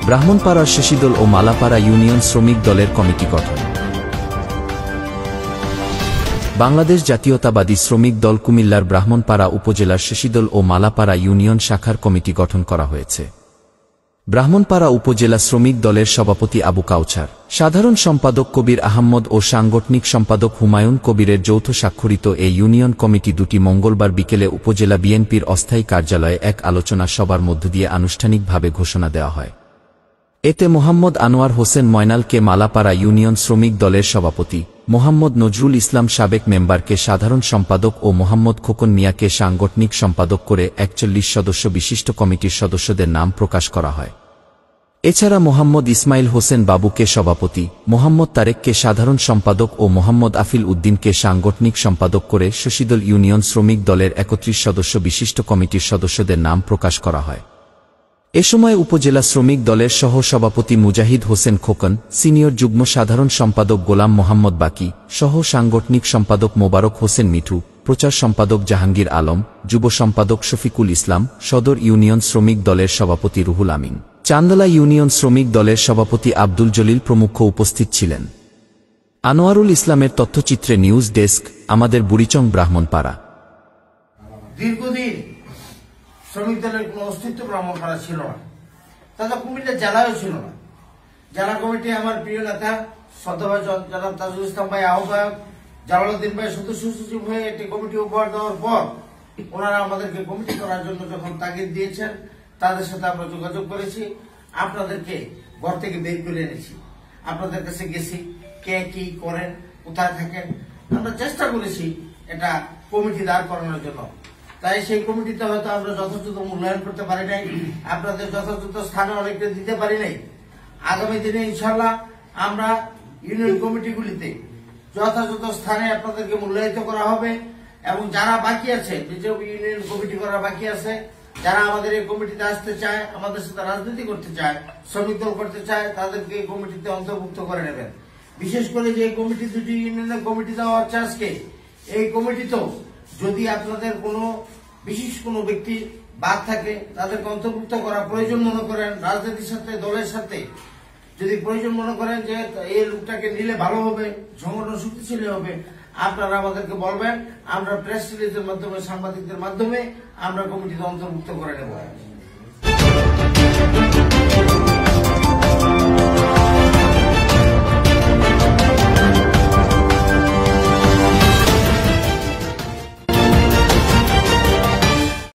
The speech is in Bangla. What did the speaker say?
ব্রাহ্মণপাড়ার শশীদল ও মালাপাড়া ইউনিয়ন শ্রমিক দলের কমিটি গঠন। বাংলাদেশ জাতীয়তাবাদী শ্রমিক দল কুমিল্লার ব্রাহ্মণপাড়া উপজেলার শশীদল ও মালাপাড়া ইউনিয়ন শাখার কমিটি গঠন করা হয়েছে। ব্রাহ্মণপাড়া উপজেলা শ্রমিক দলের সভাপতি আবু কাউছার, সাধারণ সম্পাদক কবির আহম্মদ ও সাংগঠনিক সম্পাদক হুমায়ুন কবিরের যৌথ স্বাক্ষরিত এই ইউনিয়ন কমিটি দুটি মঙ্গলবার বিকেলে উপজেলা বিএনপির অস্থায়ী কার্যালয়ে এক আলোচনা সভার মধ্য দিয়ে আনুষ্ঠানিকভাবে ঘোষণা দেওয়া হয়। এতে মোহাম্মদ আনোয়ার হোসেন ময়নালকে মালাপাড়া ইউনিয়ন শ্রমিক দলের সভাপতি, মোহাম্মদ নজরুল ইসলাম সাবেক মেম্বারকে সাধারণ সম্পাদক ও মোহাম্মদ খোকন মিয়াকে সাংগঠনিক সম্পাদক করে ৪১ সদস্য বিশিষ্ট কমিটির সদস্যদের নাম প্রকাশ করা হয়। এছাড়া মোহাম্মদ ইসমাইল হোসেন বাবুকে সভাপতি, মোহাম্মদ তারেককে সাধারণ সম্পাদক ও মোহাম্মদ আফিল উদ্দিনকে সাংগঠনিক সম্পাদক করে শশীদল ইউনিয়ন শ্রমিক দলের ৩১ সদস্য বিশিষ্ট কমিটির সদস্যদের নাম প্রকাশ করা হয়। এ সময় উপজেলা শ্রমিক দলের সহ সভাপতি মুজাহিদ হোসেন খোকন, সিনিয়র যুগ্ম সাধারণ সম্পাদক গোলাম মোহাম্মদ বাকি, সহ সাংগঠনিক সম্পাদক মোবারক হোসেন মিঠু, প্রচার সম্পাদক জাহাঙ্গীর আলম, যুব সম্পাদক শফিকুল ইসলাম, সদর ইউনিয়ন শ্রমিক দলের সভাপতি রুহুল আমিন, চান্দলা ইউনিয়ন শ্রমিক দলের সভাপতি আব্দুল জলিল প্রমুখ উপস্থিত ছিলেন। আনোয়ারুল ইসলামের তথ্যচিত্রে নিউজ ডেস্ক, আমাদের বুড়িচং ব্রাহ্মণপাড়া। দীর্ঘদিন শ্রমিক দলের কোন অস্তিত্ব ব্রাহ্মণপাড়া ছিল না, তাতে কুমিল্লা জেলাও ছিল না। জেলা কমিটি আমার প্রিয় নেতা শ্রদ্ধাভাই জনাব তাজুল ইসলাম ভাই আহ্বায়ক, জালালউদ্দিন ভাই সদস্য সচিব হয়ে একটি কমিটি উপহার দেওয়ার পর ওনারা আমাদেরকে কমিটি করার জন্য যখন তাগিদ দিয়েছেন, তাদের সাথে আমরা যোগাযোগ করেছি, আপনাদেরকে ঘর থেকে বের করে এনেছি, আপনাদের কাছে গেছি, কে কি করেন, কোথায় থাকেন, আমরা চেষ্টা করেছি এটা কমিটি দাঁড় করানোর জন্য। তাই সেই কমিটিতে হয়তো আমরা যথাযথ মূল্যায়ন করতে পারি নাই, আপনাদের যথাযথ স্থানে অনেকটা দিতে পারি নাই। আগামী দিনে ইনশাল্লাহ আমরা ইউনিয়ন কমিটিগুলিতে যথাযথ স্থানে আপনাদেরকে মূল্যায়িত করা হবে এবং যারা বাকি আছে, যে ইউনিয়ন কমিটি করা বাকি আছে, যারা আমাদের এই কমিটিতে আসতে চায়, আমাদের সাথে রাজনীতি করতে চায়, শ্রমিক দল করতে চায়, তাদেরকে এই কমিটিতে অন্তর্ভুক্ত করে নেবেন। বিশেষ করে যে কমিটি দুটি ইউনিয়নের কমিটি দেওয়া হচ্ছে আজকে, এই কমিটিতেও যদি আপনাদের কোনো বিশেষ কোনো ব্যক্তি বাদ থাকে, তাদেরকে অন্তর্ভুক্ত করা প্রয়োজন মনে করেন, রাজনীতির সাথে দলের সাথে যদি প্রয়োজন মনে করেন যে এই লোকটাকে নিলে ভালো হবে, সংগঠন শক্তিশালী হবে, আপনারা আমাদেরকে বলবেন, আমরা প্রেস রিলিজের মাধ্যমে, সাংবাদিকদের মাধ্যমে আমরা কমিটিতে অন্তর্ভুক্ত করে নেব।